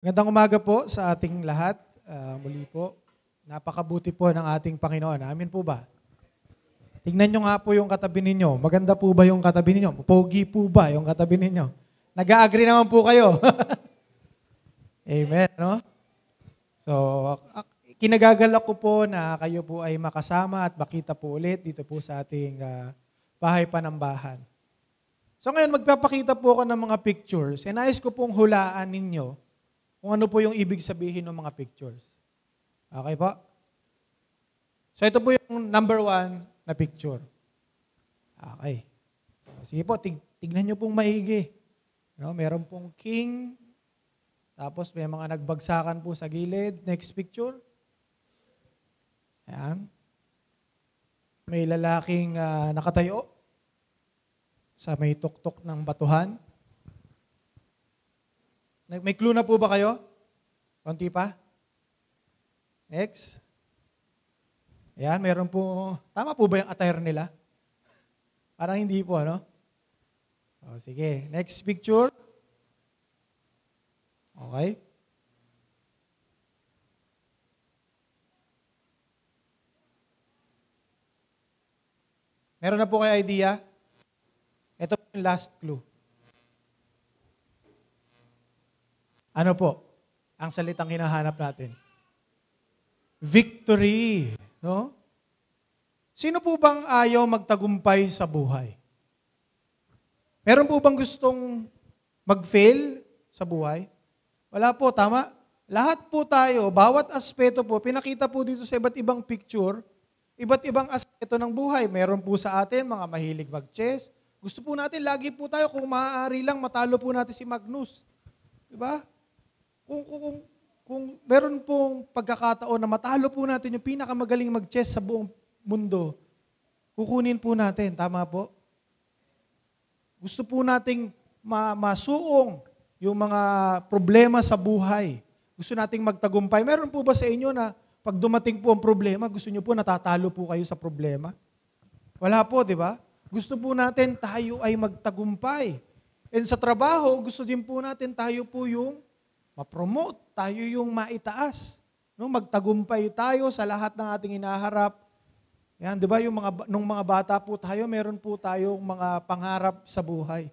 Magandang umaga po sa ating lahat. Muli po, napakabuti po ng ating Panginoon. Amin po ba? Tingnan nyo nga po yung katabi ninyo. Maganda po ba yung katabi ninyo? Pogi po ba yung katabi ninyo? Nag-a-agree naman po kayo. Amen, no? So, kinagagalak ko po na kayo po ay makasama at makita po ulit dito po sa ating bahay panambahan. So ngayon, magpapakita po ako ng mga pictures. And nais ko pong hulaan ninyo kung ano po yung ibig sabihin ng mga pictures. Okay po? So ito po yung number 1 na picture. Okay. So, sige po, tignan nyo pong maigi. No, meron pong king, tapos may mga nagbagsakan po sa gilid. Next picture. Ayan. May lalaking nakatayo sa may tuktok ng batuhan. May clue na po ba kayo? Konti pa? Next. Ayan, meron po, tama po ba yung attire nila? Parang hindi po, ano? O, sige, next picture. Okay. Meron na po kayo idea? Ito po yung last clue. Ano po ang salitang hinahanap natin? Victory. No? Sino po bang ayaw magtagumpay sa buhay? Meron po bang gustong mag-fail sa buhay? Wala po, tama? Lahat po tayo, bawat aspeto po, pinakita po dito sa iba't ibang picture, iba't ibang aspeto ng buhay. Meron po sa atin mga mahilig mag-chess. Gusto po natin, lagi po tayo, kung maaari lang, matalo po natin si Magnus. Diba? Kung meron pong pagkakataon na matalo po natin yung pinakamagaling mag-chess sa buong mundo, kukunin po natin. Tama po? Gusto po nating masuong yung mga problema sa buhay. Gusto nating magtagumpay. Meron po ba sa inyo na pag dumating po ang problema, gusto nyo po natatalo po kayo sa problema? Wala po, di ba? Gusto po natin tayo ay magtagumpay. And sa trabaho, gusto din po natin tayo po yung ma-promote, tayo yung maitaas. No, magtagumpay tayo sa lahat ng ating hinaharap. Yan, 'di ba, nung mga bata po tayo, meron po tayong mga pangarap sa buhay.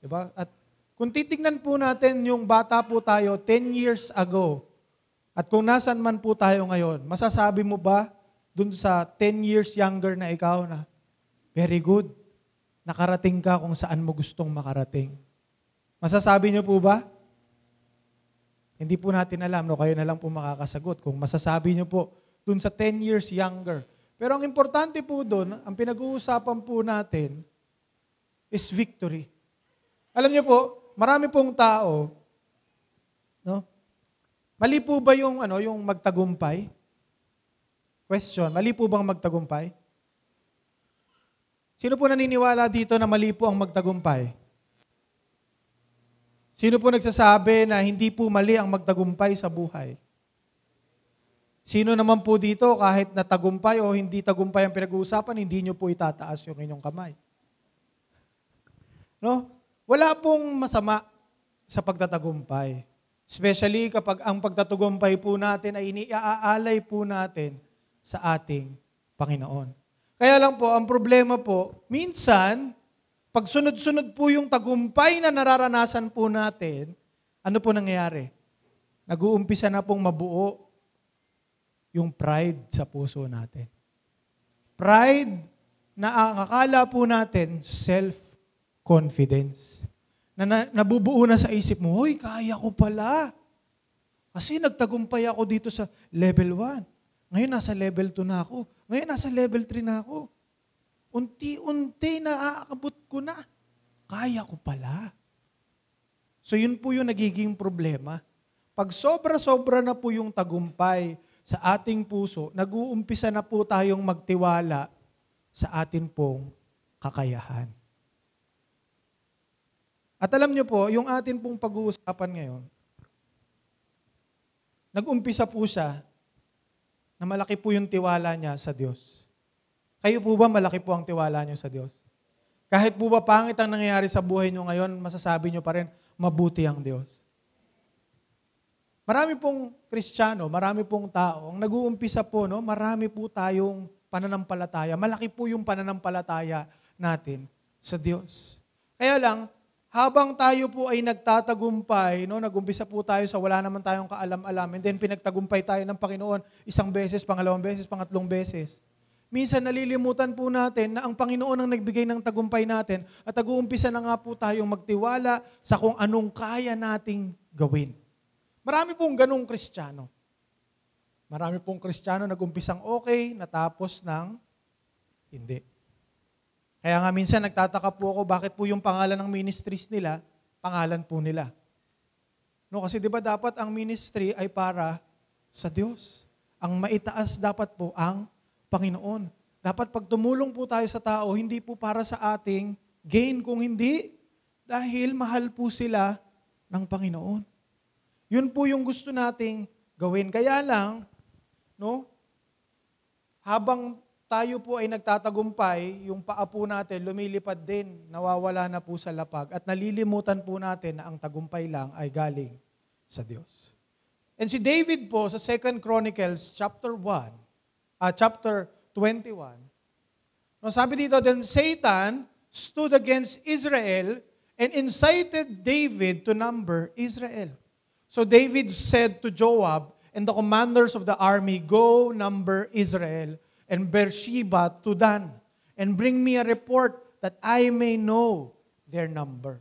'Di ba? At kung titingnan po natin yung bata po tayo 10 years ago, at kung nasan man po tayo ngayon, masasabi mo ba dun sa 10 years younger na ikaw na, very good, nakarating ka kung saan mo gustong makarating? Masasabi niyo po ba? Hindi po natin alam, no? Kayo na lang po makakasagot kung masasabi niyo po dun sa 10 years younger. Pero ang importante po dun, ang pinag-uusapan po natin is victory. Alam niyo po, marami pong tao, no? Mali po ba yung magtagumpay? Question, mali po bang magtagumpay? Sino po naniniwala dito na mali po ang magtagumpay? Sino po nagsasabi na hindi po mali ang magtagumpay sa buhay? Sino naman po dito, kahit na tagumpay o hindi tagumpay ang pinag-uusapan, hindi nyo po itataas yung inyong kamay? No? Wala pong masama sa pagtatagumpay. Especially kapag ang pagtatagumpay po natin ay iniaalay po natin sa ating Panginoon. Kaya lang po, ang problema po, minsan, pag sunod-sunod po yung tagumpay na nararanasan po natin, ano po nangyayari? Nag-uumpisa na pong mabuo yung pride sa puso natin. Pride na ang akala po natin, self-confidence. Na nabubuo na sa isip mo, hoy, kaya ko pala. Kasi nagtagumpay ako dito sa level 1. Ngayon nasa level 2 na ako. Ngayon nasa level 3 na ako. Unti-unti na aabot ko na. Kaya ko pala. So yun po yung nagiging problema. Pag sobra-sobra na po yung tagumpay sa ating puso, nag-uumpisa na po tayong magtiwala sa atin pong kakayahan. At alam niyo po, yung atin pong pag-uusapan ngayon, nag-umpisa po siya na malaki po yung tiwala niya sa Diyos. Kayo po ba malaki po ang tiwala niyo sa Diyos? Kahit po ba pangit ang nangyayari sa buhay niyo ngayon, masasabi niyo pa rin, mabuti ang Diyos. Marami pong Kristiyano, marami pong tao, ang nag-uumpisa po, no, marami po tayong pananampalataya. Malaki po yung pananampalataya natin sa Diyos. Kaya lang, habang tayo po ay nagtatagumpay, no, nag-umpisa po tayo sa wala naman tayong kaalam-alam, and then pinagtagumpay tayo ng Panginoon isang beses, pangalawang beses, pangatlong beses. Minsan nalilimutan po natin na ang Panginoon ang nagbigay ng tagumpay natin at nag-uumpisa na nga po tayong magtiwala sa kung anong kaya nating gawin. Marami pong ganong Kristiyano. Marami pong Kristiyano nag-umpisang okay, natapos ng hindi. Kaya nga minsan nagtataka po ako bakit po yung pangalan ng ministries nila, pangalan po nila. No, kasi di ba dapat ang ministry ay para sa Diyos. Ang maitaas dapat po ang Panginoon. Dapat pag tumulong po tayo sa tao, hindi po para sa ating gain, kung hindi, dahil mahal po sila ng Panginoon. Yun po yung gusto nating gawin. Kaya lang, no, habang tayo po ay nagtatagumpay, yung paa po natin lumilipad din, nawawala na po sa lapag, at nalilimutan po natin na ang tagumpay lang ay galing sa Diyos. And si David po sa 2 Chronicles chapter 21, no, sabi dito, then Satan stood against Israel and incited David to number Israel. So David said to Joab and the commanders of the army, go number Israel and Beersheba to Dan, and bring me a report that I may know their number.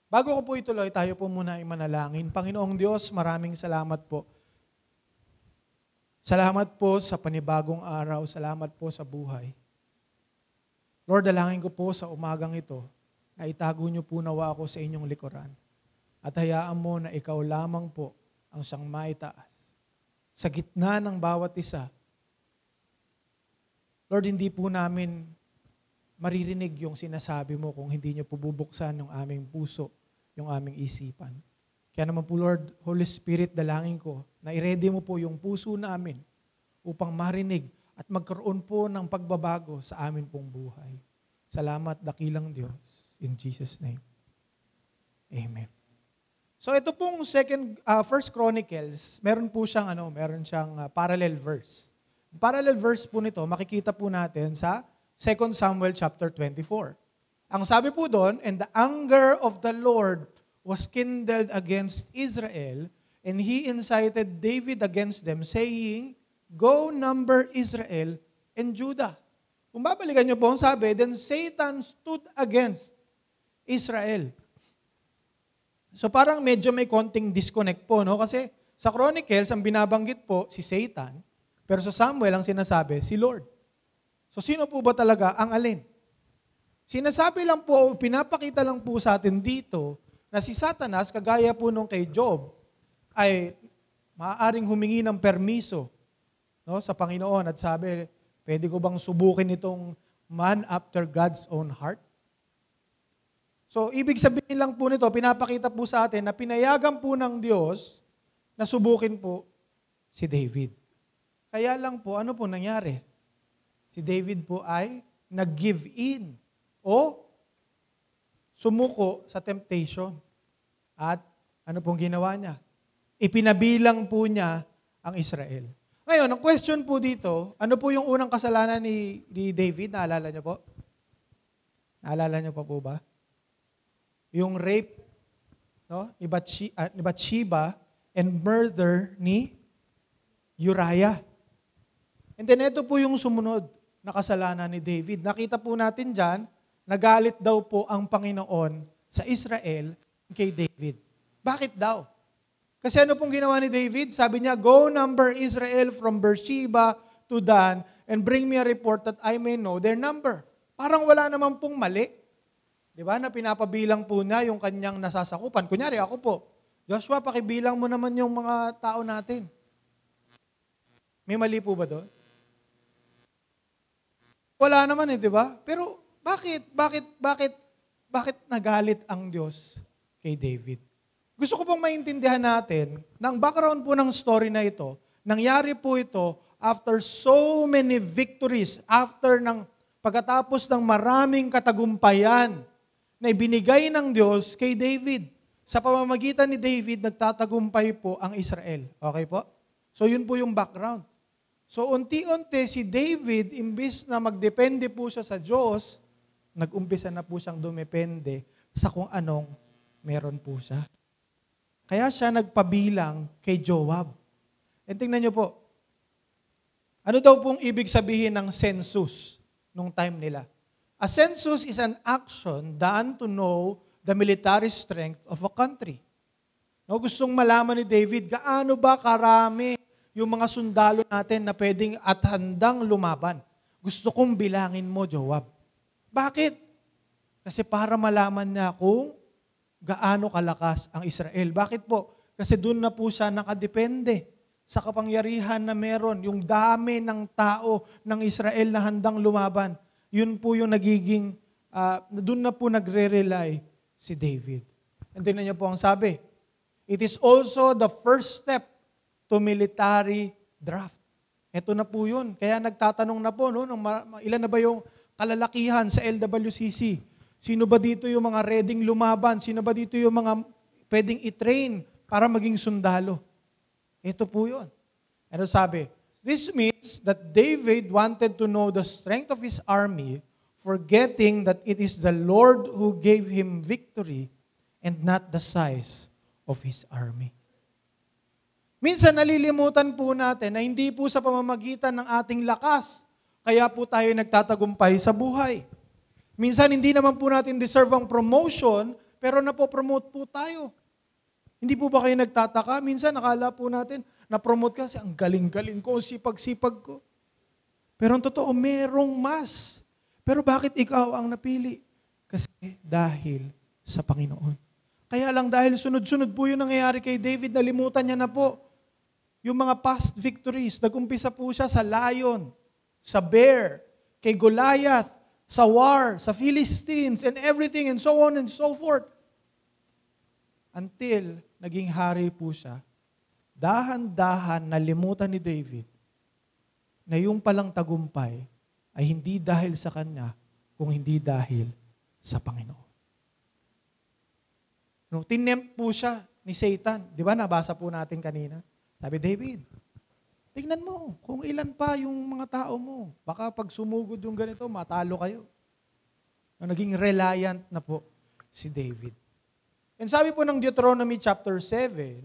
Bago ko po ituloy, tayo po muna ay manalangin. Panginoong Diyos, maraming salamat po. Salamat po sa panibagong araw. Salamat po sa buhay. Lord, dalangin ko po sa umagang ito na itago niyo po nawa ako sa inyong likuran. At hayaan mo na ikaw lamang po ang siyang maitaas. Sa gitna ng bawat isa, Lord, hindi po namin maririnig yung sinasabi mo kung hindi niyo po bubuksan yung aming puso, yung aming isipan. Kaya naman po, Lord, Holy Spirit, dalangin ko na i-ready mo po yung puso namin upang marinig at magkaroon po ng pagbabago sa amin pong buhay. Salamat, dakilang Diyos. In Jesus' name. Amen. So ito pong 1 Chronicles, meron siyang parallel verse. Parallel verse po nito, makikita po natin sa 2 Samuel chapter 24. Ang sabi po doon, and the anger of the Lord was kindled against Israel, and he incited David against them, saying, go number Israel and Judah. Kung babalikan niyo po, ang sabi, then Satan stood against Israel. So parang medyo may konting disconnect po, no? Kasi sa Chronicles, ang binabanggit po si Satan, pero sa Samuel, ang sinasabi, si Lord. So sino po ba talaga ang alin? Sinasabi lang po, pinapakita lang po sa atin dito, na si Satanas, kagaya po nung kay Job, ay maaaring humingi ng permiso, no, sa Panginoon at sabi, pwede ko bang subukin itong man after God's own heart? So, ibig sabihin lang po nito, pinapakita po sa atin na pinayagan po ng Diyos na subukin po si David. Kaya lang po, ano po nangyari? Si David po ay nag-give in o sumuko sa temptation. At ano pong ginawa niya? Ipinabilang po niya ang Israel. Ngayon, ang question po dito, ano po yung unang kasalanan ni David? Naalala niyo po? Naalala niyo pa po ba? Yung rape, no, ni Bathsheba and murder ni Uriah. And then ito po yung sumunod na kasalanan ni David. Nakita po natin dyan, nagalit daw po ang Panginoon sa Israel kay David. Bakit daw? Kasi ano pong ginawa ni David? Sabi niya, go number Israel from Beersheba to Dan and bring me a report that I may know their number. Parang wala naman pong mali. Di ba? Na pinapabilang po niya yung kanyang nasasakupan. Kunyari, ako po, Joshua, pakibilang mo naman yung mga tao natin. May mali po ba doon? Wala naman di ba? Pero bakit nagalit ang Diyos kay David? Gusto ko pong maintindihan natin, na ang background po ng story na ito, nangyari po ito after so many victories, pagkatapos ng maraming katagumpayan na ibinigay ng Diyos kay David. Sa pamamagitan ni David, nagtatagumpay po ang Israel. Okay po? So yun po yung background. So unti-unti si David, imbis na magdepende po siya sa Diyos, nag-umpisa na po siyang dumepende sa kung anong meron po siya. Kaya siya nagpabilang kay Joab. And tingnan niyo po, ano daw pong ibig sabihin ng census nung time nila? A census is an action done to know the military strength of a country. No, gustong malaman ni David, gaano ba karami yung mga sundalo natin na pwedeng at handang lumaban? Gusto kong bilangin mo, Joab. Bakit? Kasi para malaman niya kung gaano kalakas ang Israel. Bakit po? Kasi doon na po siya nakadepende sa kapangyarihan na meron, yung dami ng tao ng Israel na handang lumaban. Yun po yung nagiging, doon na po nagre-rely si David. And tingnan niyo po ang sabi, it is also the first step to military draft. Ito na po yun. Kaya nagtatanong na po, no, ilan na ba yung kalalakihan sa LWCC? Sino ba dito yung mga readyng lumaban? Sino ba dito yung mga pwedeng i-train para maging sundalo? Ito po yun. Ano sabi? This means that David wanted to know the strength of his army, forgetting that it is the Lord who gave him victory and not the size of his army. Minsan nalilimutan po natin na hindi po sa pamamagitan ng ating lakas, kaya po tayo nagtatagumpay sa buhay. Minsan hindi naman po natin deserve ang promotion, pero napopromote po tayo. Hindi po ba kayo nagtataka? Minsan nakala po natin, na-promote ka kasi ang galing-galing ko, sipag-sipag ko. Pero ang totoo, merong mas. Pero bakit ikaw ang napili? Kasi dahil sa Panginoon. Kaya lang dahil sunod-sunod po yung nangyayari kay David, nalimutan niya na po yung mga past victories. Nag-umpisa po siya sa lion, sa bear, kay Goliath, sa war, sa Philistines, and everything, and so on and so forth. Until naging hari po siya, dahan-dahan nalimutan ni David na yung palang tagumpay ay hindi dahil sa kanya, kung hindi dahil sa Panginoon. No, tinempt po siya ni Satan. Di ba, nabasa po natin kanina? Sabi, David, tingnan mo kung ilan pa yung mga tao mo. Baka pag sumugod yung ganito, matalo kayo. Naging reliant na po si David. And sabi po ng Deuteronomy chapter 7,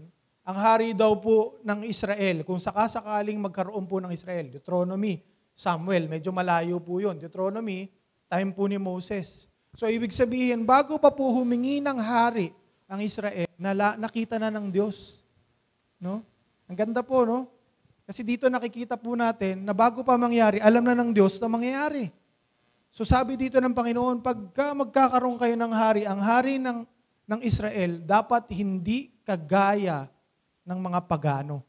ang hari daw po ng Israel, kung sakasakaling magkaroon po ng Israel, Deuteronomy, Samuel, medyo malayo po yun. Deuteronomy, time po ni Moses. So ibig sabihin, bago pa po humingi ng hari ang Israel, nakita na ng Diyos. No? Ang ganda po, no? Kasi dito nakikita po natin na bago pa mangyari, alam na ng Diyos na mangyayari. So sabi dito ng Panginoon, pagka magkakaroon kayo ng hari, ang hari ng Israel, dapat hindi kagaya ng mga pagano.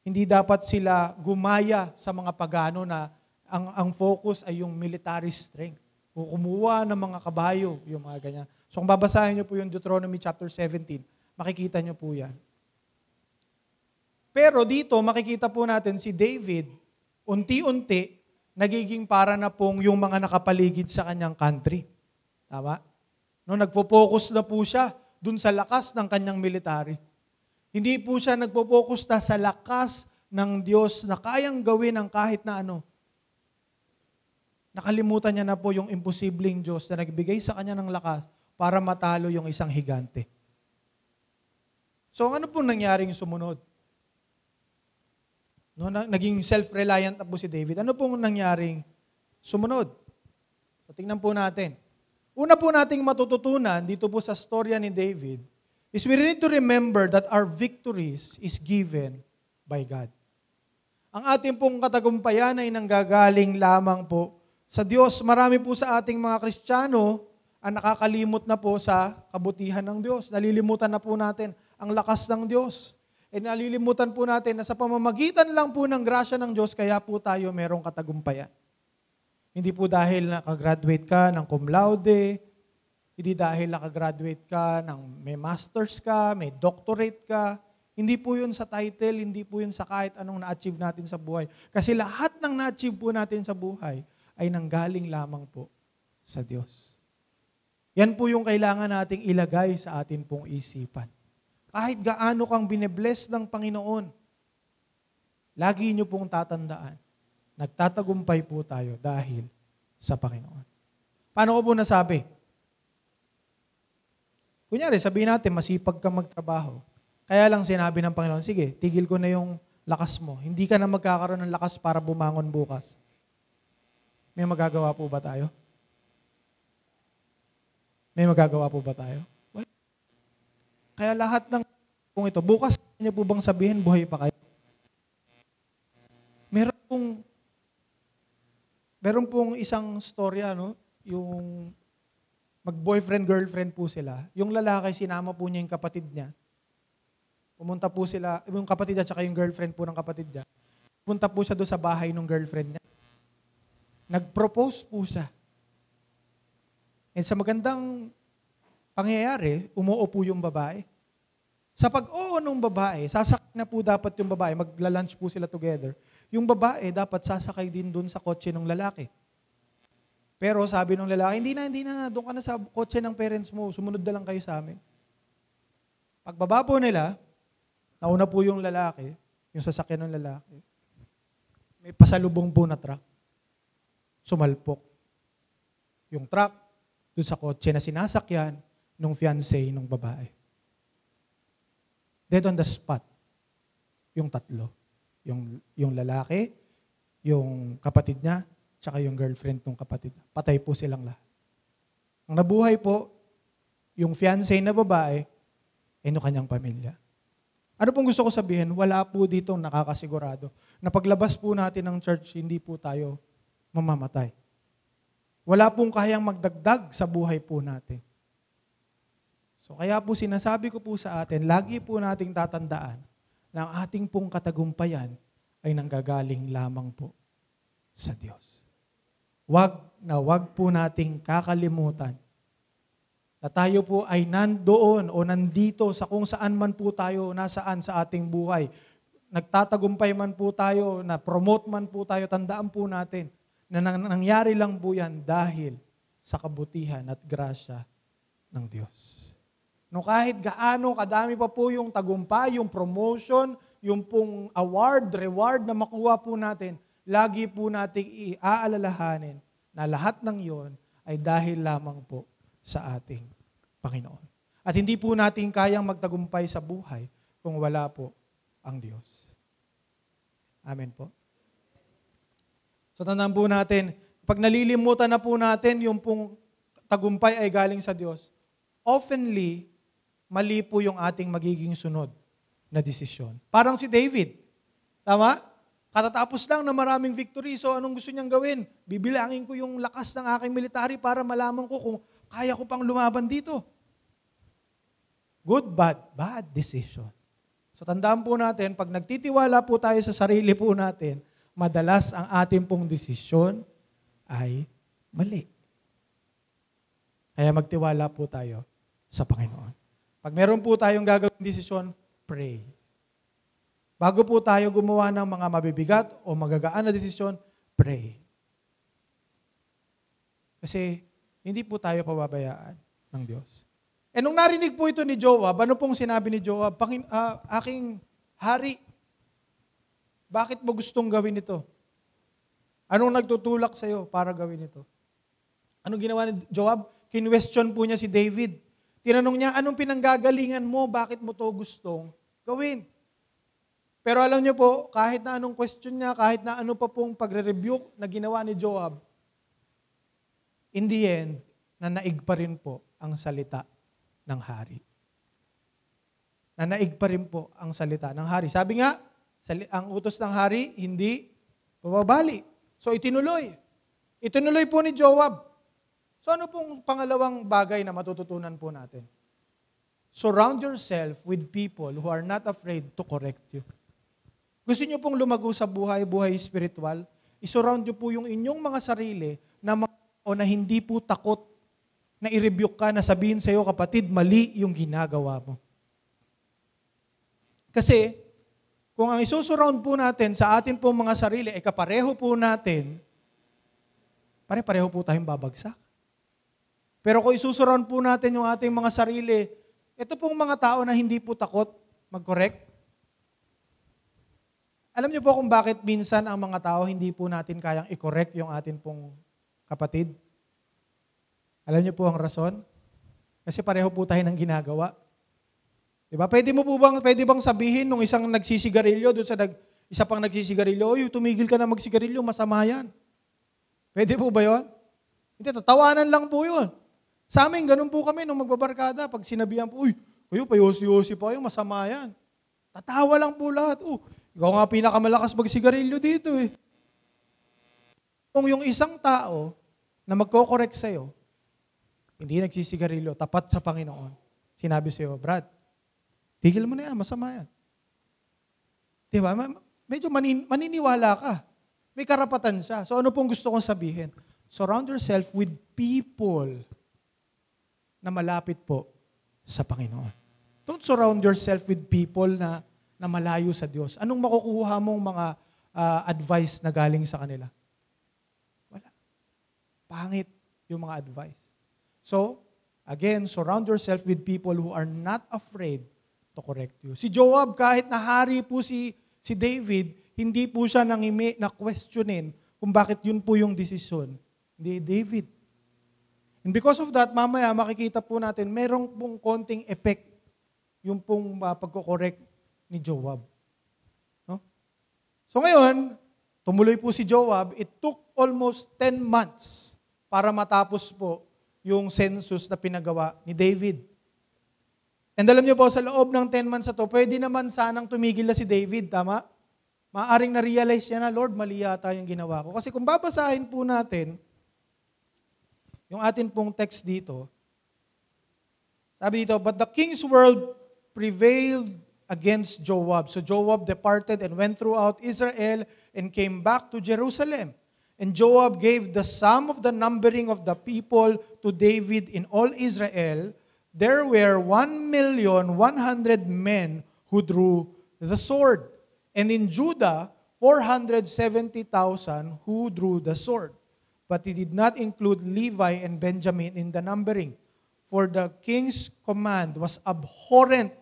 Hindi dapat sila gumaya sa mga pagano na ang focus ay yung military strength. O kumuha ng mga kabayo, yung mga ganyan. So kung babasahin niyo po yung Deuteronomy chapter 17, makikita niyo po yan. Pero dito, makikita po natin si David, unti-unti, nagiging para na pong yung mga nakapaligid sa kanyang country. Tama? No, nagpo-focus na po siya dun sa lakas ng kanyang military. Hindi po siya nagpo-focus na sa lakas ng Diyos na kayang gawin ang kahit na ano. Nakalimutan niya na po yung imposibleng Diyos na nagbigay sa kanya ng lakas para matalo yung isang higante. So ano po nangyaring sumunod? No, naging self-reliant na po si David. Ano pong nangyaring sumunod? So, tingnan po natin. Una po nating matututunan dito po sa storya ni David is we need to remember that our victories is given by God. Ang ating pong katagumpayan ay nanggagaling lamang po sa Diyos. Marami po sa ating mga Kristiyano ang nakakalimot na po sa kabutihan ng Diyos. Nalilimutan na po natin ang lakas ng Diyos. E nalilimutan po natin na sa pamamagitan lang po ng grasya ng Diyos, kaya po tayo merong katagumpayan. Hindi po dahil nakagraduate ka ng cum laude, hindi dahil nakagraduate ka ng may masters ka, may doctorate ka. Hindi po yun sa title, hindi po yun sa kahit anong na-achieve natin sa buhay. Kasi lahat ng na-achieve po natin sa buhay ay nanggaling lamang po sa Diyos. Yan po yung kailangan nating ilagay sa atin pong isipan. Kahit gaano kang binebless ng Panginoon, lagi nyo pong tatandaan, nagtatagumpay po tayo dahil sa Panginoon. Paano ko po nasabi? Kunyari, sabihin natin, masipag ka magtrabaho. Kaya lang sinabi ng Panginoon, sige, tigil ko na yung lakas mo. Hindi ka na magkakaroon ng lakas para bumangon bukas. May magagawa po ba tayo? May magagawa po ba tayo? Well, kaya lahat ng kung ito, bukas niyo po bang sabihin, buhay pa kayo? Meron pong isang storya, no? Yung mag-boyfriend, girlfriend po sila. Yung lalaki, sinama po niya yung kapatid niya. Pumunta po sila, yung kapatid niya at yung girlfriend po ng kapatid niya. Pumunta po siya doon sa bahay ng girlfriend niya. Nag-propose po siya. And sa magandang pangyayari, umuo po yung babae. Sa pag-oo ng babae, sasakay na po dapat yung babae, magla-lunch po sila together. Yung babae dapat sasakay din doon sa kotse ng lalaki. Pero sabi ng lalaki, hindi na, doon ka na sa kotse ng parents mo, sumunod na lang kayo sa amin. Pagbaba po nila, nauna po yung lalaki, yung sasakyan ng lalaki, may pasalubong po na truck. Sumalpok. Yung truck, doon sa kotse na sinasakyan ng fiancé ng babae. Dead on the spot. Yung tatlo. Yung lalaki, yung kapatid niya, tsaka yung girlfriend ng kapatid. Patay po silang lahat. Ang nabuhay po, yung fiancé na babae, yung kanyang pamilya. Ano pong gusto ko sabihin? Wala po dito nakakasigurado na paglabas po natin ng church, hindi po tayo mamamatay. Wala pong kayang magdagdag sa buhay po natin. So kaya po sinasabi ko po sa atin, lagi po nating tatandaan na ang ating pong katagumpayan ay nanggagaling lamang po sa Diyos. Wag po nating kakalimutan na tayo po ay nandoon o nandito sa kung saan man po tayo, nasaan sa ating buhay. Nagtatagumpay man po tayo, na-promote man po tayo, tandaan po natin na nangyari lang po yan dahil sa kabutihan at grasya ng Diyos. No kahit gaano kadami pa po yung tagumpay, yung promotion, yung pong award, reward na makuha po natin, lagi po nating iaalalahanin na lahat ng yon ay dahil lamang po sa ating Panginoon. At hindi po natin kayang magtagumpay sa buhay kung wala po ang Diyos. Amen po. So tandaan po natin, pag nalilimutan na po natin yung pong tagumpay ay galing sa Diyos, oftenly, mali po yung ating magiging sunod na desisyon. Parang si David. Tama? Katatapos lang na maraming victory, so anong gusto niyang gawin? Bibilangin ko yung lakas ng aking military para malaman ko kung kaya ko pang lumaban dito. Good, bad decision. So tandaan po natin, pag nagtitiwala po tayo sa sarili po natin, madalas ang ating pong desisyon ay mali. Kaya magtiwala po tayo sa Panginoon. Pag meron po tayong gagawing desisyon, pray. Bago po tayo gumawa ng mga mabibigat o magagaan na desisyon, pray. Kasi hindi po tayo pababayaan ng Diyos. E nung narinig po ito ni Joab, ano pong sinabi ni Joab? Aking hari, bakit mo gustong gawin ito? Anong nagtutulak sa'yo para gawin ito? Anong ginawa ni Joab? Kinwestiyon po niya si David. Tinanong niya, anong pinanggagalingan mo? Bakit mo to gustong gawin? Pero alam niyo po, kahit na anong question niya, kahit na ano pa pong pagre-rebuke na ginawa ni Joab, in the end, nanaig pa rin po ang salita ng hari. Nanaig pa rin po ang salita ng hari. Sabi nga, ang utos ng hari, hindi bababali. So itinuloy. Itinuloy po ni Joab. So ano pong pangalawang bagay na matututunan po natin? Surround yourself with people who are not afraid to correct you. Gusto niyo pong lumago sa buhay spiritual? Isurround niyo po yung inyong mga sarili na hindi po takot na i-rebuke ka, na sabihin sa'yo, kapatid, mali yung ginagawa mo. Kasi, kung ang isusurround po natin sa atin po mga sarili, ay kapareho po natin, pare-pareho po tayong babagsak. Pero kung isusurround po natin yung ating mga sarili, ito pong mga tao na hindi po takot mag-correct. Alam niyo po kung bakit minsan ang mga tao hindi po natin kayang i-correct yung atin pong kapatid? Alam niyo po ang rason? Kasi pareho po tayo ng ginagawa. Diba? Pwede bang sabihin nung isang nagsisigarilyo, doon sa isa pang nagsisigarilyo, oy, tumigil ka na magsigarilyo, masama yan. Pwede po ba yun? Hindi, tatawanan lang po yun. Sa amin, ganun po kami nung magbabarkada. Pag sinabihan po, uy, kayo, payosi-yosi pa kayo, masama yan. Tatawa lang po lahat. Ikaw nga pinakamalakas magsigarilyo dito eh. Kung yung isang tao na magko-correct sa'yo, hindi nagsisigarilyo, tapat sa Panginoon, sinabi sa'yo, Brad, tigil mo na yan, masama yan. Diba? Medyo maniniwala ka. May karapatan siya. So ano pong gusto kong sabihin? Surround yourself with people na malapit po sa Panginoon. Don't surround yourself with people na malayo sa Diyos. Anong makukuha mong mga advice na galing sa kanila? Wala. Pangit yung mga advice. So, again, surround yourself with people who are not afraid to correct you. Si Joab, kahit nahari po si David, hindi po siya nangimi na questionin kung bakit yun po yung desisyon ni David. And because of that, mamaya makikita po natin, merong pong konting effect yung pong pagko-correct ni Joab. No? So ngayon, tumuloy po si Joab. It took almost 10 months para matapos po yung census na pinagawa ni David. And alam niyo po, sa loob ng 10 months na to, pwede naman sanang tumigil na si David, tama? Maaring na-realize niya na, Lord, mali yata yung ginawa ko. Kasi kung babasahin po natin, yung atin pong text dito, sabi dito, but the king's word prevailed against Joab. So Joab departed and went throughout Israel and came back to Jerusalem. And Joab gave the sum of the numbering of the people to David in all Israel. There were 1,100,000 men who drew the sword. And in Judah, 470,000 who drew the sword. But he did not include Levi and Benjamin in the numbering, for the king's command was abhorrent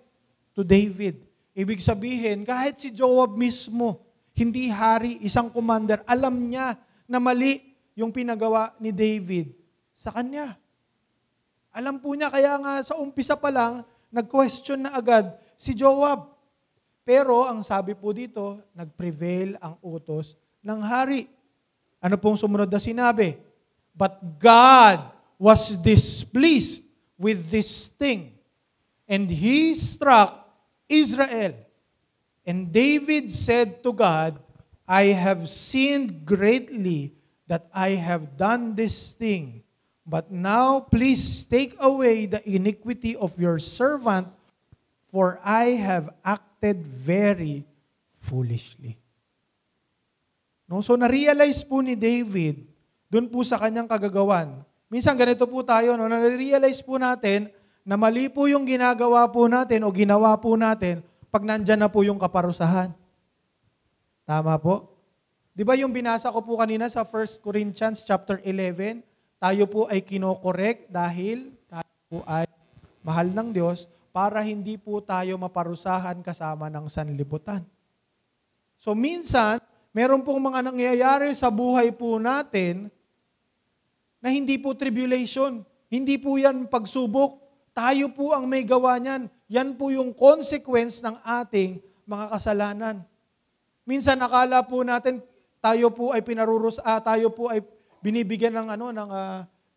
to David. Ibig sabihin, kahit si Joab mismo, hindi hari, isang commander, alam niya na mali yung pinagawa ni David sa kanya. Alam po niya, kaya nga sa umpisa pa lang, nag-question na agad si Joab. Pero ang sabi po dito, nag-prevail ang utos ng hari. Ano pong sumunod na sinabi? But God was displeased with this thing, and He struck Israel. And David said to God, I have sinned greatly that I have done this thing. But now please take away the iniquity of your servant, for I have acted very foolishly. No? So na-realize po ni David, doon po sa kanyang kagagawan. Minsan ganito po tayo, no? Na-realize po natin na mali po yung ginagawa po natin o ginawa po natin pag nandyan na po yung kaparusahan. Tama po? Di ba yung binasa ko po kanina sa 1 Corinthians chapter 11, tayo po ay kinokorek dahil tayo po ay mahal ng Diyos para hindi po tayo maparusahan kasama ng sanlibutan. So minsan, meron pong mga nangyayari sa buhay po natin na hindi po tribulation. Hindi po yan pagsubok. Tayo po ang may gawa niyan. Yan po yung consequence ng ating mga kasalanan. Minsan nakala po natin tayo po ay tayo po ay binibigyan ng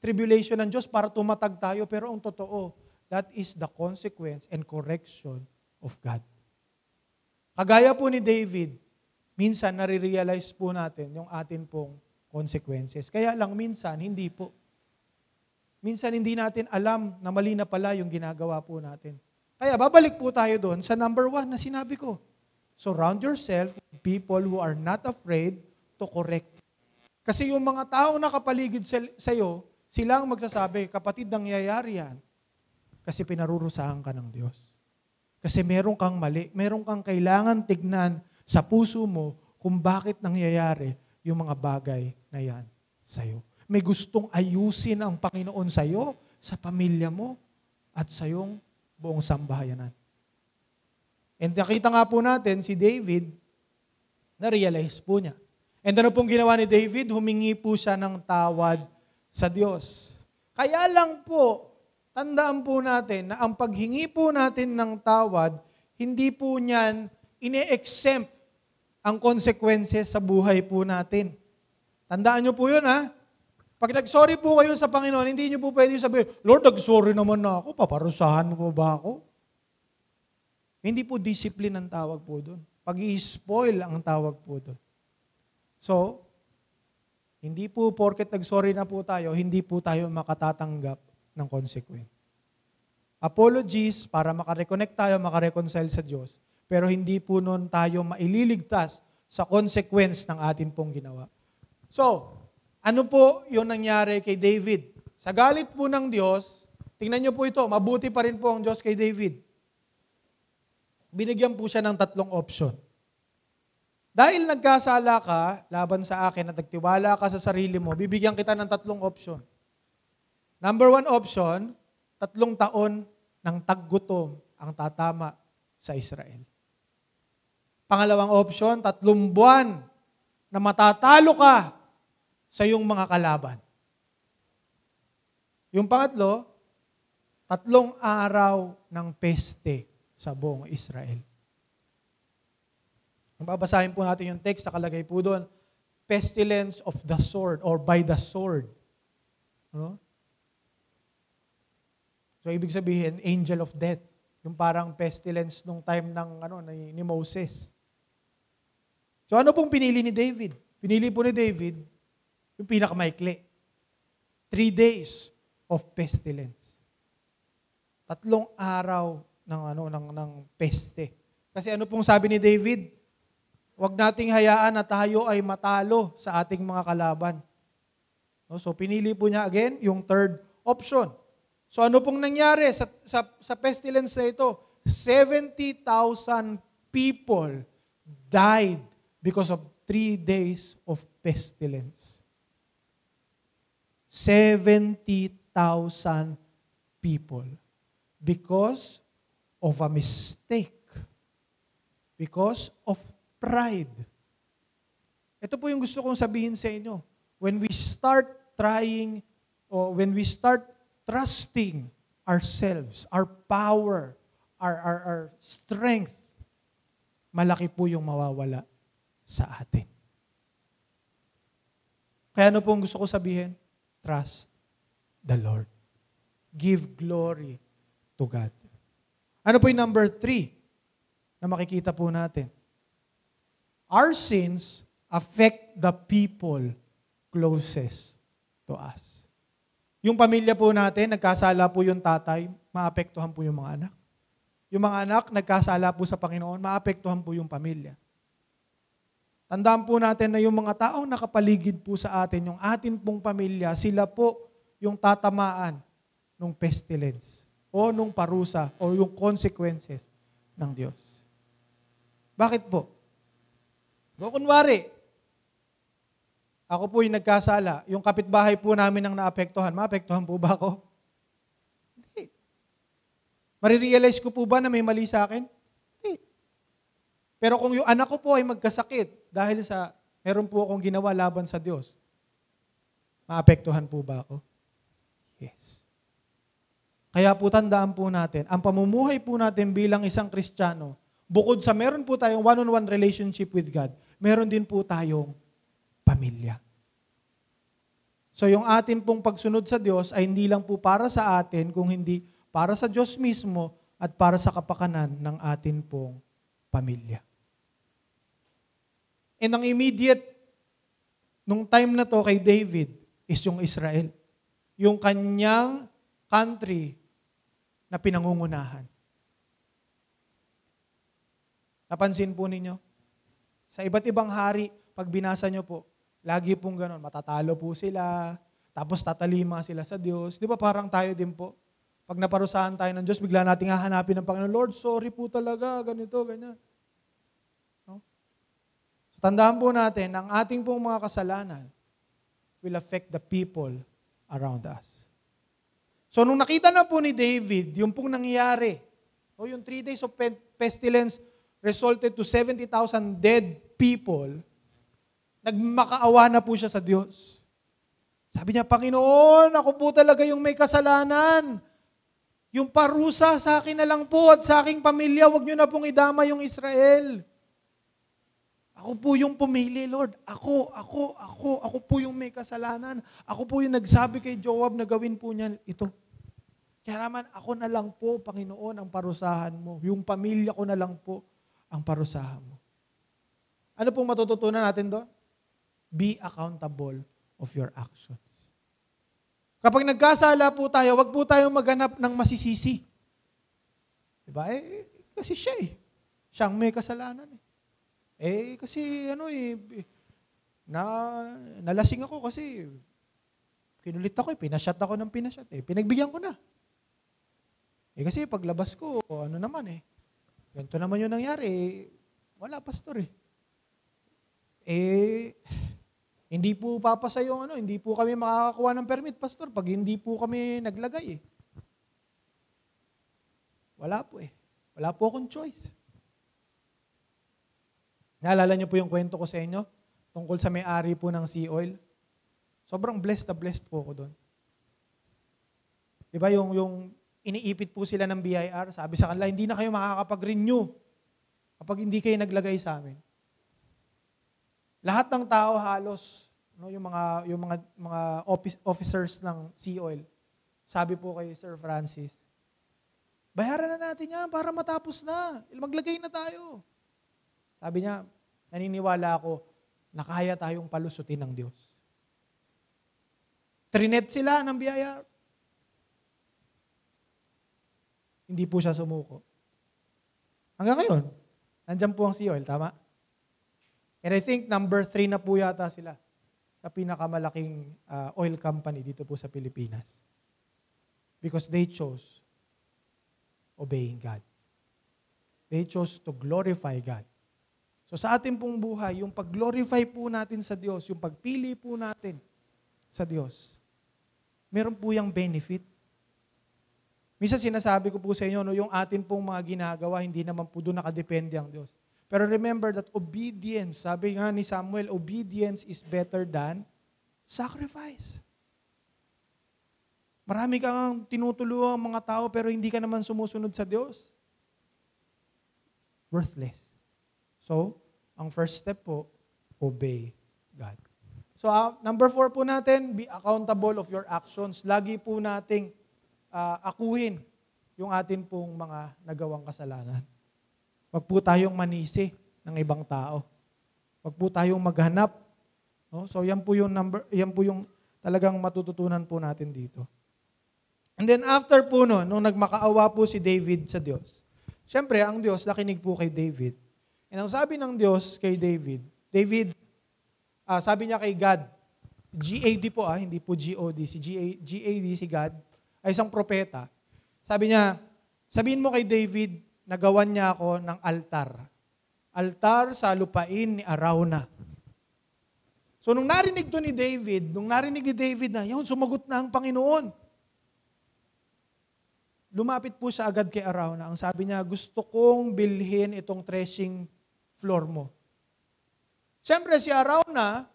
tribulation ng Diyos para tumatag tayo, pero ang totoo, that is the consequence and correction of God. Kagaya po ni David, minsan nare-realize po natin yung atin pong consequences. Kaya lang minsan, hindi po. Minsan hindi natin alam na mali na pala yung ginagawa po natin. Kaya babalik po tayo doon sa number 1 na sinabi ko. Surround yourself with people who are not afraid to correct. Kasi yung mga taong nakapaligid sa iyo, silang magsasabi, kapatid, nangyayari yan. Kasi pinarurusahan ka ng Diyos. Kasi meron kang mali, meron kang kailangan tignan sa puso mo kung bakit nangyayari yung mga bagay na yan sa iyo. May gustong ayusin ang Panginoon sa iyo, sa pamilya mo at sa iyong buong sambahayanan. And nakita nga po natin, si David, na-realize po niya. And ano pong ginawa ni David? Humingi po siya ng tawad sa Diyos. Kaya lang po, tandaan po natin na ang paghingi po natin ng tawad, hindi po niyan ine-exempt ang consequences sa buhay po natin. Tandaan niyo po yun, ha? Pag nag-sorry po kayo sa Panginoon, hindi niyo po pwede sabihin, Lord, nag-sorry naman na ako, paparusahan mo ba ako? Hindi po discipline ang tawag po doon. Pag-i-spoil ang tawag po doon. So, hindi po porket nag-sorry na po tayo, hindi po tayo makatatanggap ng consequence. Apologies para makareconnect tayo, makareconcile sa Diyos, pero hindi po noon tayo maililigtas sa consequence ng atin pong ginawa. So, ano po yung nangyari kay David? Sa galit po ng Diyos, tingnan niyo po ito, mabuti pa rin po ang Diyos kay David. Binigyan po siya ng 3 option. Dahil nagkasala ka, laban sa akin at nagtiwala ka sa sarili mo, bibigyan kita ng 3 option. Number 1 option, 3 taon ng taggutom ang tatama sa Israel. Pangalawang option, 3 buwan na matatalo ka sa iyong mga kalaban. Yung pangatlo, 3 araw ng peste sa buong Israel. Ang babasahin po natin yung text, nakalagay po doon, pestilence of the sword or by the sword. No? So, ibig sabihin, angel of death. Yung parang pestilence nung time ng ni Moses. So, ano pong pinili ni David? Pinili po ni David yung pinakamaikli. 3 days of pestilence. 3 araw ng peste. Kasi ano pong sabi ni David? Huwag nating hayaan na tayo ay matalo sa ating mga kalaban. So, pinili po niya again yung 3rd option. So, ano pong nangyari sa pestilence na ito? 70,000 people died because of 3 days of pestilence. 70,000 people because of a mistake. Because of pride. Ito po yung gusto kong sabihin sa inyo. When we start trying, or when we start trusting ourselves, our power, our strength, malaki po yung mawawala sa atin. Kaya ano po ang gusto ko sabihin? Trust the Lord. Give glory to God. Ano po yung number 3 na makikita po natin? Our sins affect the people closest to us. Yung pamilya po natin, nagkasala po yung tatay, maapektuhan po yung mga anak. Yung mga anak, nagkasala po sa Panginoon, maapektuhan po yung pamilya. Tandaan po natin na yung mga taong nakapaligid po sa atin, yung atin pong pamilya, sila po yung tatamaan ng pestilence o nung parusa o yung consequences ng Diyos. Bakit po? Kunwari, ako po yung nagkasala, yung kapitbahay po namin ang naapektuhan, maapektuhan po ba ako? Hindi. Marirealize ko po ba na may mali sa akin? Hindi. Pero kung yung anak ko po ay magkasakit dahil sa meron po akong ginawa laban sa Diyos, maapektuhan po ba ako? Yes. Kaya po tandaan po natin, ang pamumuhay po natin bilang isang Kristiyano, bukod sa meron po tayong one-on-one relationship with God, meron din po tayong pamilya. So yung atin pong pagsunod sa Diyos ay hindi lang po para sa atin, kung hindi para sa Diyos mismo at para sa kapakanan ng atin pong pamilya. And ang immediate nung time na to kay David is yung Israel. Yung kanyang country na pinangungunahan. Napansin po ninyo? Sa iba't ibang hari, pag binasa nyo po, lagi pong ganon, matatalo po sila, tapos tatalima sila sa Diyos. Di ba parang tayo din po? Pag naparusahan tayo ng Diyos, bigla nating hahanapin ng Panginoon, Lord, sorry po talaga, ganito, ganyan. No? So, tandaan po natin, ang ating pong mga kasalanan will affect the people around us. So nung nakita na po ni David, yung pong nangyayari, yung 3 days of pestilence resulted to 70,000 dead people, nagmakaawa na po siya sa Diyos. Sabi niya, Panginoon, ako po talaga yung may kasalanan. Yung parusa sa akin na lang po at sa aking pamilya, wag niyo na pong idama yung Israel. Ako po yung pumili, Lord. Ako po yung may kasalanan. Ako po yung nagsabi kay Joab na gawin po niya ito. Kaya naman, ako na lang po, Panginoon, ang parusahan mo. Yung pamilya ko na lang po ang parusahan mo. Ano pong matututunan natin doon? Be accountable of your actions. Kapag nagkasala po tayo, wag po tayong maghanap ng masisisi. Diba? Kasi siya siyang may kasalanan kasi nalasing ako kasi kinulit ako pinasyat ako ng pinasyat pinagbigyan ko na. Kasi paglabas ko, ganito naman yung nangyari. Wala, pastor hindi po papasa yung hindi po kami makakakuha ng permit, pastor, pag hindi po kami naglagay Wala po Wala po akong choice. Naalala niyo po yung kwento ko sa inyo tungkol sa may-ari po ng Sea Oil? Sobrang blessed na blessed po ako doon. Diba yung iniipit po sila ng BIR, sabi sa kanila, hindi na kayo makakapag-renew kapag hindi kayo naglagay sa amin. Lahat ng tao halos, yung mga officers ng Sea Oil, sabi po kay Sir Francis, bayaran na natin yan para matapos na. Maglagay na tayo. Sabi niya, naniniwala ako na kaya tayong palusutin ng Diyos. Trinet sila ng BIR. Hindi po siya sumuko. Hanggang ngayon, nandyan po ang Sea Oil, tama? And I think number 3 na po yata sila sa pinakamalaking oil company dito po sa Pilipinas. Because they chose obeying God. They chose to glorify God. So sa ating pong buhay, yung pag-glorify po natin sa Diyos, yung pagpili po natin sa Diyos, meron po yung benefit. Minsan sinasabi ko po sa inyo, yung atin pong mga ginagawa, hindi naman po doon nakadepende ang Diyos. Pero remember that obedience, sabi nga ni Samuel, obedience is better than sacrifice. Marami kang tinutulungang mga tao pero hindi ka naman sumusunod sa Diyos. Worthless. So, ang first step po, obey God. So, number 4 po natin, be accountable of your actions. Lagi po nating akuhin yung atin pong mga nagawang kasalanan. Wag po tayong manisi ng ibang tao. Wag po tayong maghanap. No? So yan po yung talagang matututunan po natin dito. And then after po nung nagmakaawa po si David sa Diyos, syempre ang Diyos nakinig po kay David. And ang sabi ng Diyos kay David, sabi niya kay God, G-A-D po hindi po G-O-D, si G-A-D si God, ay isang propeta. Sabi niya, sabihin mo kay David, nagawan niya ako ng altar. Altar sa lupain ni Arauna. So nung narinig to ni David na, yun, sumagot na ang Panginoon. Lumapit po siya agad kay Arauna. Ang sabi niya, gusto kong bilhin itong threshing floor mo. Siyempre si Arauna,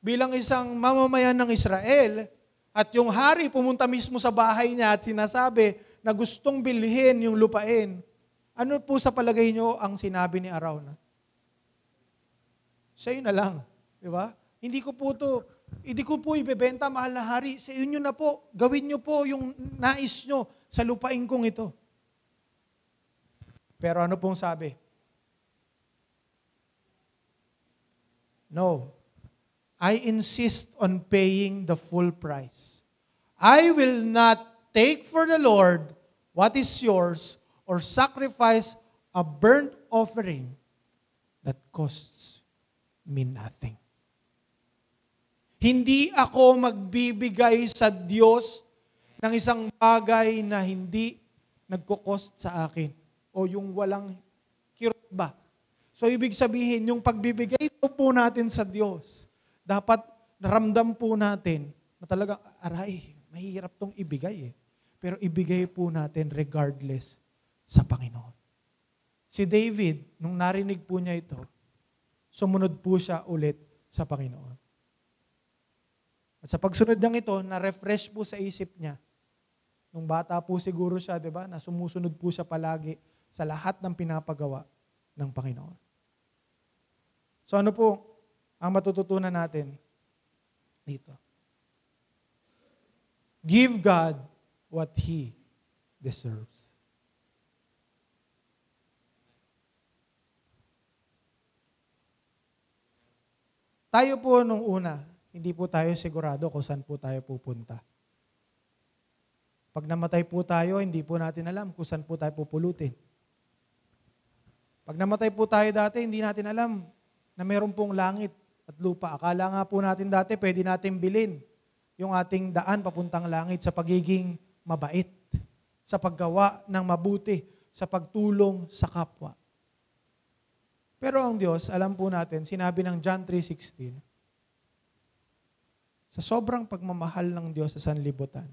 bilang isang mamamayan ng Israel, at yung hari pumunta mismo sa bahay niya at sinasabi na gustong bilhin yung lupain, ano po sa palagay nyo ang sinabi ni Arauna? Sa'yo na lang. Di ba? Hindi ko po ibebenta, mahal na hari. Sa inyo na po. Gawin nyo po yung nais nyo sa lupain kong ito. Pero ano pong sabi? No. I insist on paying the full price. I will not take for the Lord what is yours or sacrifice a burnt offering that costs me nothing. Hindi ako magbibigay sa Diyos ng isang bagay na hindi nagko-cost sa akin o yung walang kirot ba. So ibig sabihin, yung pagbibigay po natin sa Diyos, dapat naramdam po natin na talagang, aray, mahirap tong ibigay pero ibigay po natin regardless sa Panginoon. Si David, nung narinig po niya ito, sumunod po siya ulit sa Panginoon. At sa pagsunod ng ito, na-refresh po sa isip niya. Nung bata po siguro siya, di ba, na sumusunod po siya palagi sa lahat ng pinapagawa ng Panginoon. So ano po ang matututunan natin dito? Give God what He deserves. Tayo po nung una, hindi po tayo sigurado kung saan po tayo pupunta. Pag namatay po tayo, hindi po natin alam kung saan po tayo pupulutin. Pag namatay po tayo dati, hindi natin alam na meron pong langit at lupa. Akala nga po natin dati, pwede natin bilhin yung ating daan papuntang langit sa pagiging mabait, sa paggawa ng mabuti, sa pagtulong sa kapwa. Pero ang Diyos, alam po natin, sinabi ng John 3:16, sa sobrang pagmamahal ng Diyos sa sanlibutan,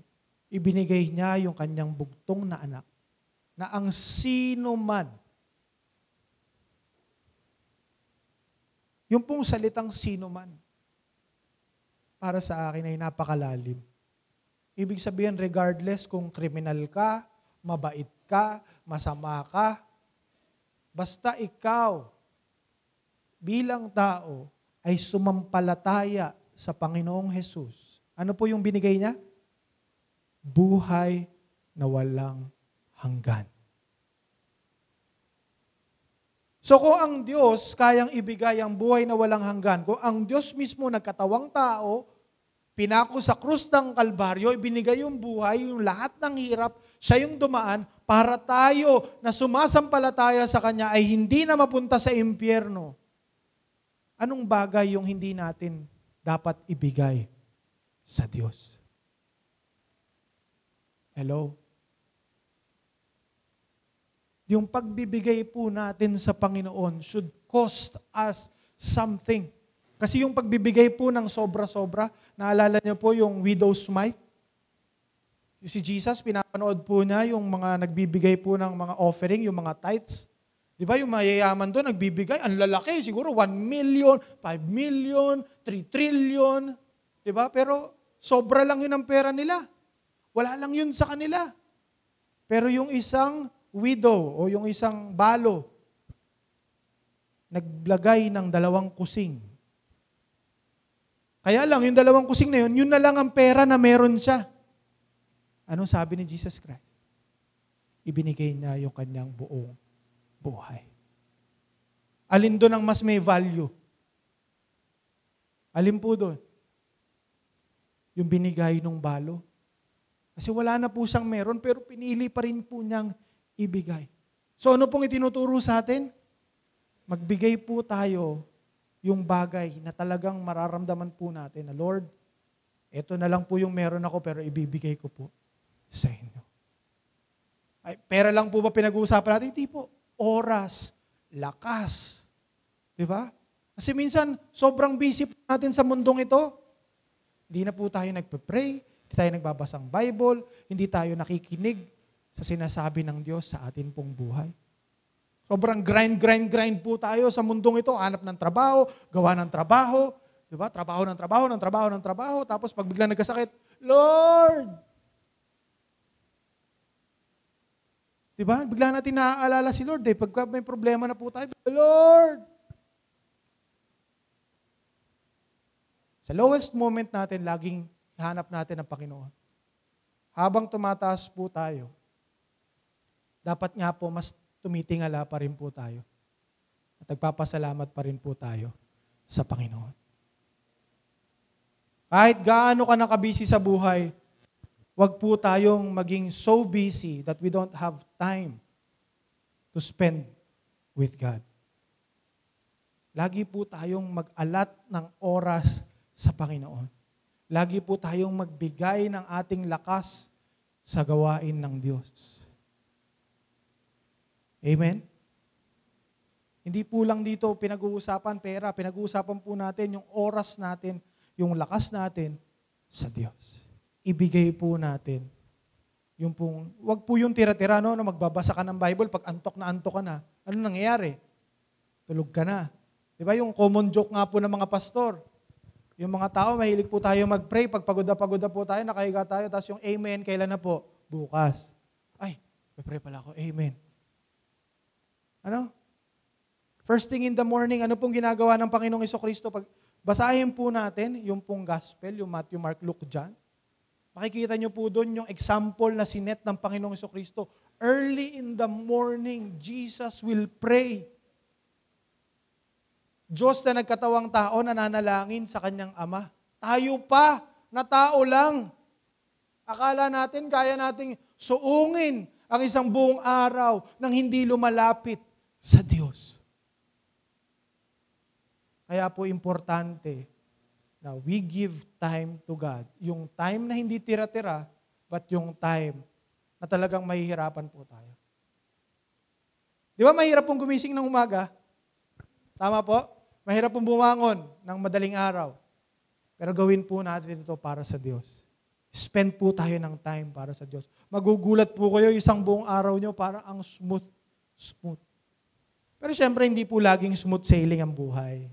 ibinigay niya yung kanyang bugtong na anak, na ang sino man, yung pong salitang sino man, para sa akin ay napakalalim. Ibig sabihin, regardless kung kriminal ka, mabait ka, masama ka, basta ikaw, bilang tao, ay sumampalataya sa Panginoong Jesus. Ano po yung binigay niya? Buhay na walang hanggan. So kung ang Diyos kayang ibigay ang buhay na walang hanggan, kung ang Diyos mismo nagkatawang tao, pinako sa krus ng Kalbaryo, ibinigay yung buhay, yung lahat ng hirap, siya yung dumaan para tayo na sumasampalataya sa Kanya ay hindi na mapunta sa impyerno. Anong bagay yung hindi natin dapat ibigay sa Diyos? Hello? Yung pagbibigay po natin sa Panginoon should cost us something. Kasi yung pagbibigay po ng sobra-sobra, naalala niyo po yung widow's mite? Yung si Jesus, pinapanood po niya yung mga nagbibigay po ng mga offering, yung mga tithes. Di ba yung mayayaman doon, nagbibigay, ang lalaki, siguro 1 million, 5 million, 3 trillion. Di ba? Pero sobra lang yun ang pera nila. Wala lang yun sa kanila. Pero yung isang widow o yung isang balo, naglagay ng 2 kusing. Kaya lang, yung 2 kusing na yun na lang ang pera na meron siya. Anong sabi ni Jesus Christ? Ibinigay niya yung kanyang buong buhay. Alin doon ang mas may value? Alin po doon? Yung binigay ng balo. Kasi wala na po siyang meron, pero pinili pa rin po niyang ibigay. So ano pong itinuturo sa atin? Magbigay po tayo yung bagay na talagang mararamdaman po natin na, Lord, eto na lang po yung meron ako, pero ibibigay ko po sa inyo. Ay, pera lang po ba pinag-uusapan natin? Hindi po. Oras, lakas. Di ba? Kasi minsan, sobrang busy po natin sa mundong ito. Hindi na po tayo nagpe-pray, hindi tayo nagbabasang Bible, hindi tayo nakikinig sa sinasabi ng Diyos sa atin pong buhay. Sobrang grind po tayo sa mundong ito. Hanap ng trabaho, gawa ng trabaho, di ba? Trabaho ng trabaho. Tapos pag biglang nagkasakit, Lord! Di ba? Bigla natin naaalala si Lord. Pagka may problema na po tayo, Lord! Sa lowest moment natin, laging hanap natin ang Panginoon. Habang tumataas po tayo, dapat nga po mas tumitingala pa rin po tayo. At nagpapasalamat pa rin po tayo sa Panginoon. Kahit gaano ka nakabisi sa buhay, wag po tayong maging so busy that we don't have time to spend with God. Lagi po tayong mag-alat ng oras sa Panginoon. Lagi po tayong magbigay ng ating lakas sa gawain ng Diyos. Amen? Hindi po lang dito pinag-uusapan pera, pinag-uusapan po natin yung oras natin, yung lakas natin sa Diyos. Ibigay po natin Yung pong, wag po yung tira-tira, no, na magbabasa ka ng Bible, pag antok ka na. Ano nangyayari? Tulog ka na. Di ba yung common joke nga po ng mga pastor? Yung mga tao, mahilig po tayo mag-pray, pag pagod na po tayo, nakahiga tayo, tapos yung amen, kailan na po? Bukas. Ay, pray pala ako, amen. Ano? First thing in the morning, ano pong ginagawa ng Panginoong Jesucristo? Pag basahin po natin yung pong gospel, yung Matthew, Mark, Luke, John. Makikita nyo po doon yung example na sinet ng Panginoong Jesucristo. Early in the morning, Jesus will pray. Diyos na nagkatawang tao, nananalangin sa kanyang Ama. Tayo pa, na tao lang. Akala natin, kaya nating suungin ang isang buong araw nang hindi lumalapit sa Diyos. Kaya po importante na we give time to God. Yung time na hindi tira-tira, but yung time na talagang mahihirapan po tayo. Di ba mahirap pong gumising ng umaga? Tama po? Mahirap pong bumangon ng madaling araw. Pero gawin po natin ito para sa Diyos. Spend po tayo ng time para sa Diyos. Magugulat po kayo, isang buong araw nyo para ang smooth. Pero syempre, hindi po laging smooth sailing ang buhay.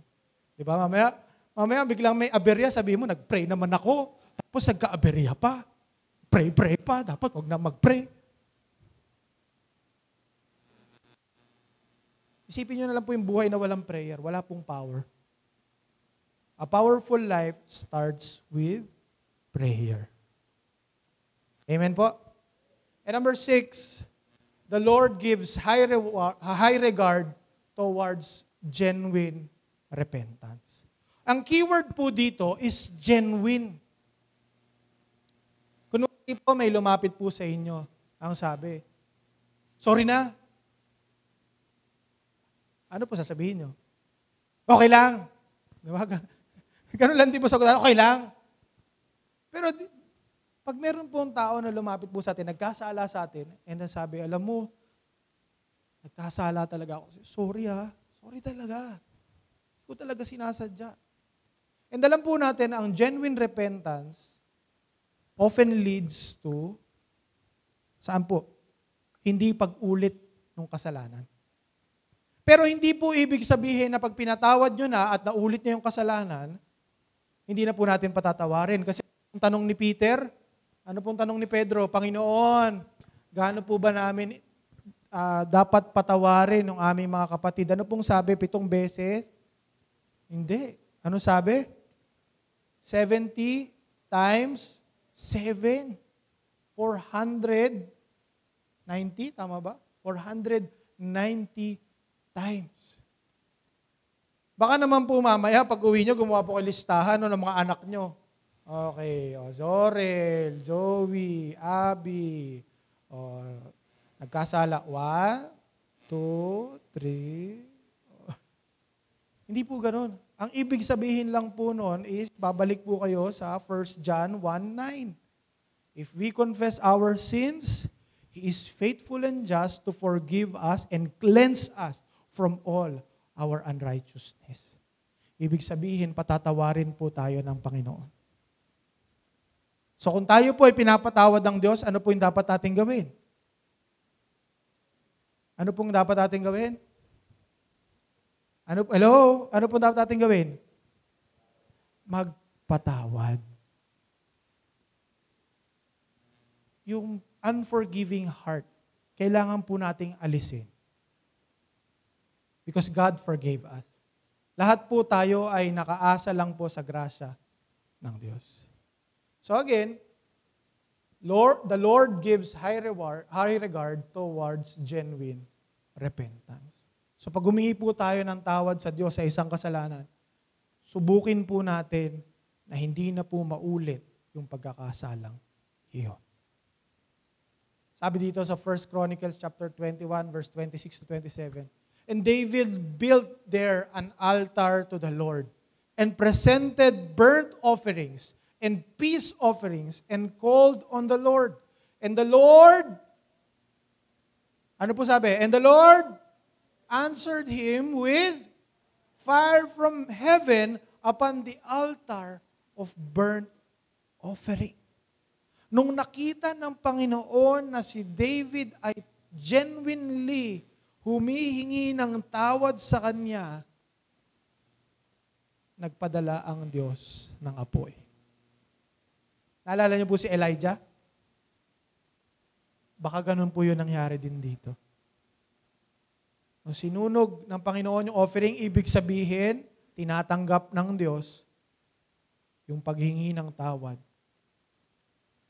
Di ba? Mamaya biglang may aberya, sabi mo, nag-pray naman ako. Tapos nagka-aberya pa. Pray pa. Dapat huwag na mag-pray. Isipin nyo na lang po yung buhay na walang prayer. Wala pong power. A powerful life starts with prayer. Amen po? And number 6, the Lord gives high regard towards genuine repentance. Ang keyword po dito is genuine. Kunwari po may lumapit po sa inyo, ang sabi, sorry na. Ano po sasabihin nyo? Okay lang. Diba? Ganun lang din po sagot, okay lang. Pero pag meron po ang tao na lumapit po sa atin, nagkasala sa atin, and sabi, alam mo, nagkasala talaga ako. Sorry sorry talaga. Hindi ko talaga sinasadya. And alam po natin, ang genuine repentance often leads to, saan po? Hindi pag-ulit ng kasalanan. Pero hindi po ibig sabihin na pag pinatawad nyo na at naulit nyo yung kasalanan, hindi na po natin patatawarin. Kasi ang tanong ni Peter, ano pong tanong ni Pedro? Panginoon, gaano po ba namin dapat patawarin ng aming mga kapatid? Ano pong sabi? 7 beses? Hindi. Ano sabi? 70 times 7. 490, tama ba? 490 times. Baka naman po mamaya, pag uwi nyo, gumawa po kayo listahan ng mga anak nyo. Okay, Zorel, Joey, Abby, nagkasala. 1, 2, 3. Hindi po ganun. Ang ibig sabihin lang po noon is, babalik po kayo sa 1 John 1:9. If we confess our sins, He is faithful and just to forgive us and cleanse us from all our unrighteousness. Ibig sabihin, patatawarin po tayo ng Panginoon. So kung tayo po ay pinapatawad ng Diyos, ano po yung dapat natin gawin? Ano pong dapat natin gawin? Hello? Ano po dapat natin gawin? Magpatawad. Yung unforgiving heart, kailangan po nating alisin. Because God forgave us. Lahat po tayo ay nakaasa lang po sa grasya ng Diyos. So again, the Lord gives high regard towards genuine repentance. So pag humingi po tayo ng tawad sa Diyos sa isang kasalanan, subukin po natin na hindi na po maulit yung pagkakasalang iyon. Sabi dito sa 1 Chronicles chapter 21, verse 26 to 27, and David built there an altar to the Lord and presented burnt offerings and peace offerings and called on the Lord. And the Lord, ano po sabi? And the Lord answered him with fire from heaven upon the altar of burnt offering. nung nakita ng Panginoon na si David ay genuinely humihingi ng tawad sa kanya, nagpadala ang Diyos ng apoy. Naalala niyo po si Elijah? Baka ganun po yun nangyari din dito. Nung sinunog ng Panginoon yung offering, ibig sabihin, tinatanggap ng Diyos yung paghingi ng tawad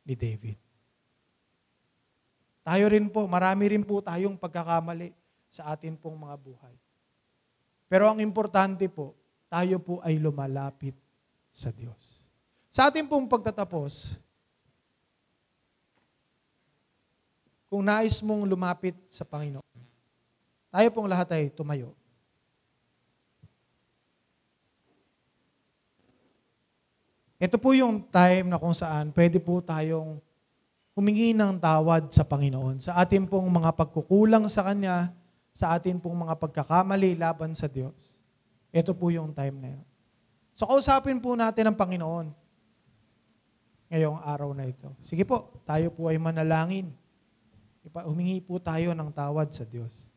ni David. Tayo rin po, marami rin po tayong pagkakamali sa atin pong mga buhay. Pero ang importante po, tayo po ay lumalapit sa Diyos. Sa atin pong pagtatapos, kung nais mong lumapit sa Panginoon, tayo pong lahat ay tumayo. Ito po yung time na kung saan pwede po tayong humingi ng tawad sa Panginoon sa atin pong mga pagkukulang sa Kanya, sa atin pong mga pagkakamali laban sa Diyos. Ito po yung time na yun. So, kausapin po natin ang Panginoon ngayong araw na ito. Sige po, tayo po ay manalangin. Humingi po tayo ng tawad sa Diyos.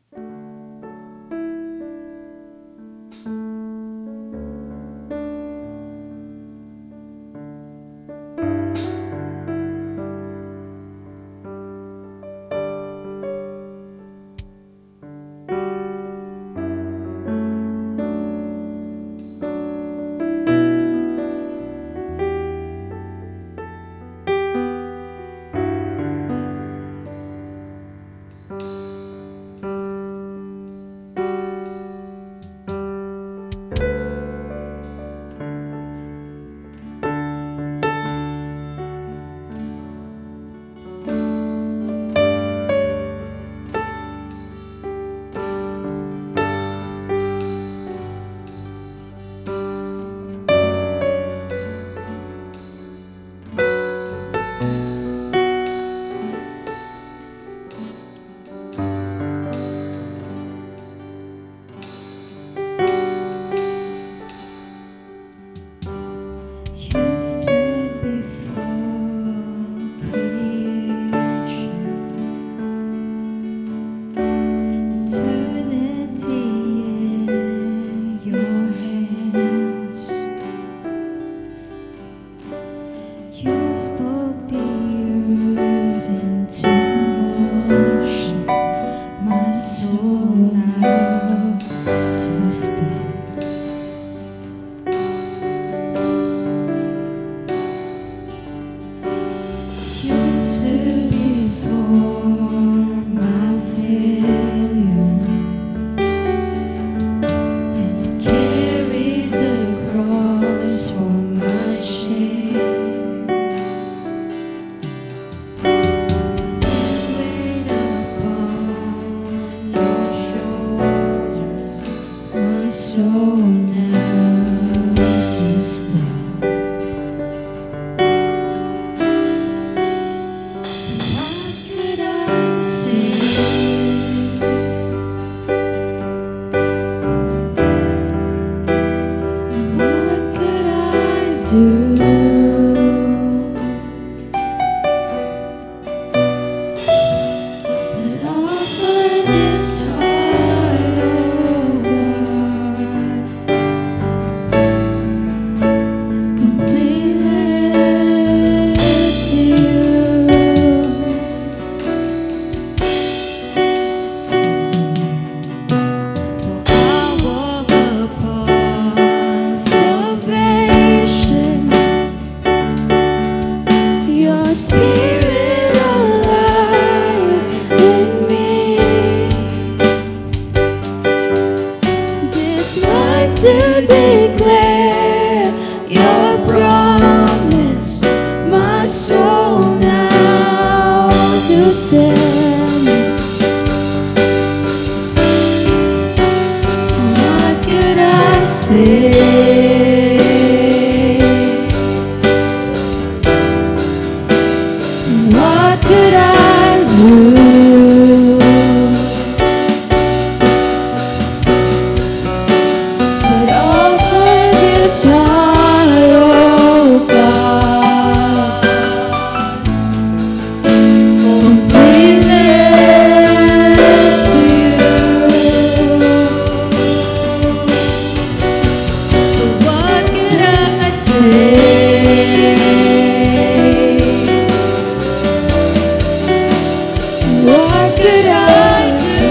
What could I do?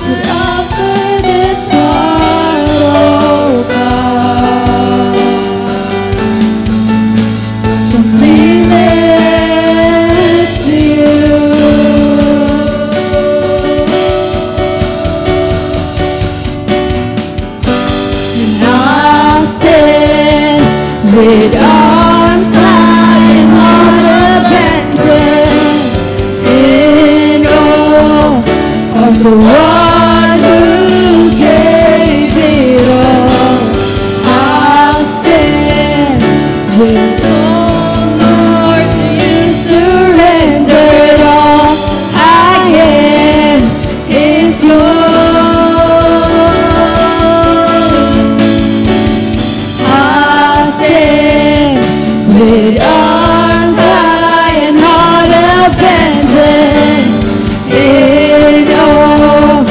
But offer this heart, oh God, completely to you. And I'll stand with arms high and heart abandoned in awe of the one who gave it all. I'll stand with all, Lord, to you surrendered all. I am is yours. I'll stand with arms high and heart abandoned in awe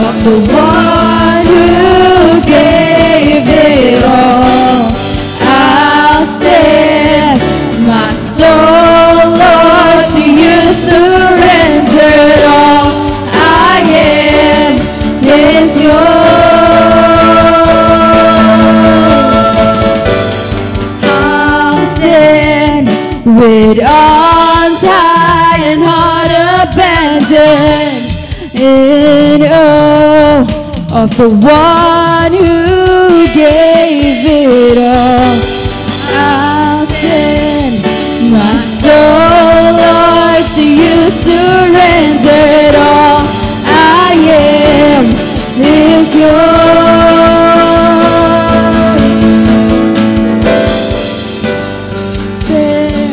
of the one who gave it all. I'll stand, my soul, Lord, to you surrendered all. I am is yours. I'll stand with arms high and heart abandoned in awe of the one who gave it all. I'll stand, my soul, Lord, to you surrendered all. I am is yours. Stand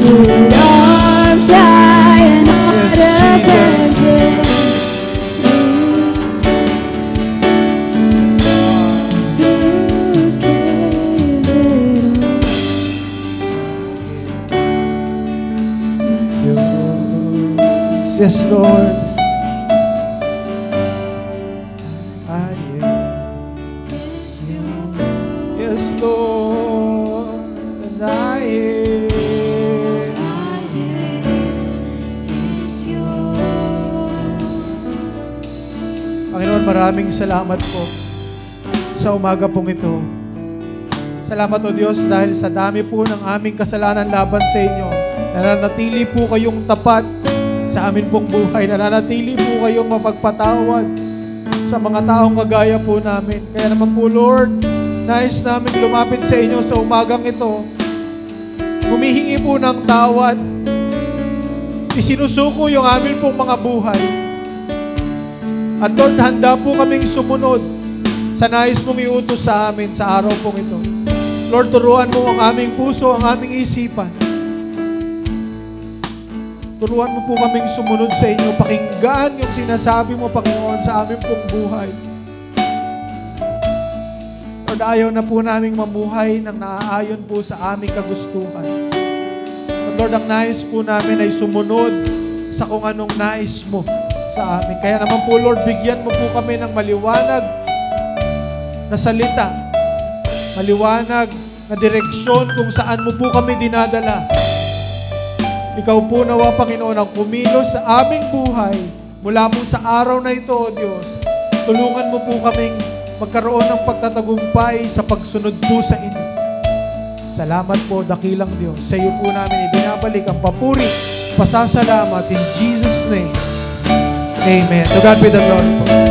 with arms high and heart abandoned. Yes, Lord. I am. Yes, Lord. And I am. Panginoon, maraming salamat po sa umaga pong ito. Salamat o Diyos dahil sa dami po ng aming kasalanan laban sa inyo. Nananatili po kayong tapat sa amin pong buhay. Nananatili po kayong mapagpatawad sa mga taong kagaya po namin. Kaya naman po, Lord, nais namin lumapit sa inyo sa umagang ito. Humihingi po ng tawad. Isinusuko yung amin pong mga buhay. At Lord, handa po kaming sumunod sa nais mong iutos sa amin sa araw pong ito. Lord, turuan mo ang aming puso, ang aming isipan. Turuan mo po kaming sumunod sa inyo, pakinggan yung sinasabi mo, Panginoon, sa aming pong buhay. Lord, ayaw na po naming mamuhay nang naaayon po sa aming kagustuhan. Lord, ang nais po namin ay sumunod sa kung anong nais mo sa amin. Kaya naman po, Lord, bigyan mo po kami ng maliwanag na salita, maliwanag na direksyon kung saan mo po kami dinadala. Ikaw po nawa, Panginoon, ang kumilos sa aming buhay mula po sa araw na ito, O Diyos. Tulungan mo po kaming magkaroon ng pagtatagumpay sa pagsunod po sa inyo. Salamat po, dakilang Diyos. Sa iyo po namin ibinabalik ang papuri, pasasalamat in Jesus' name. Amen. To God be the glory po.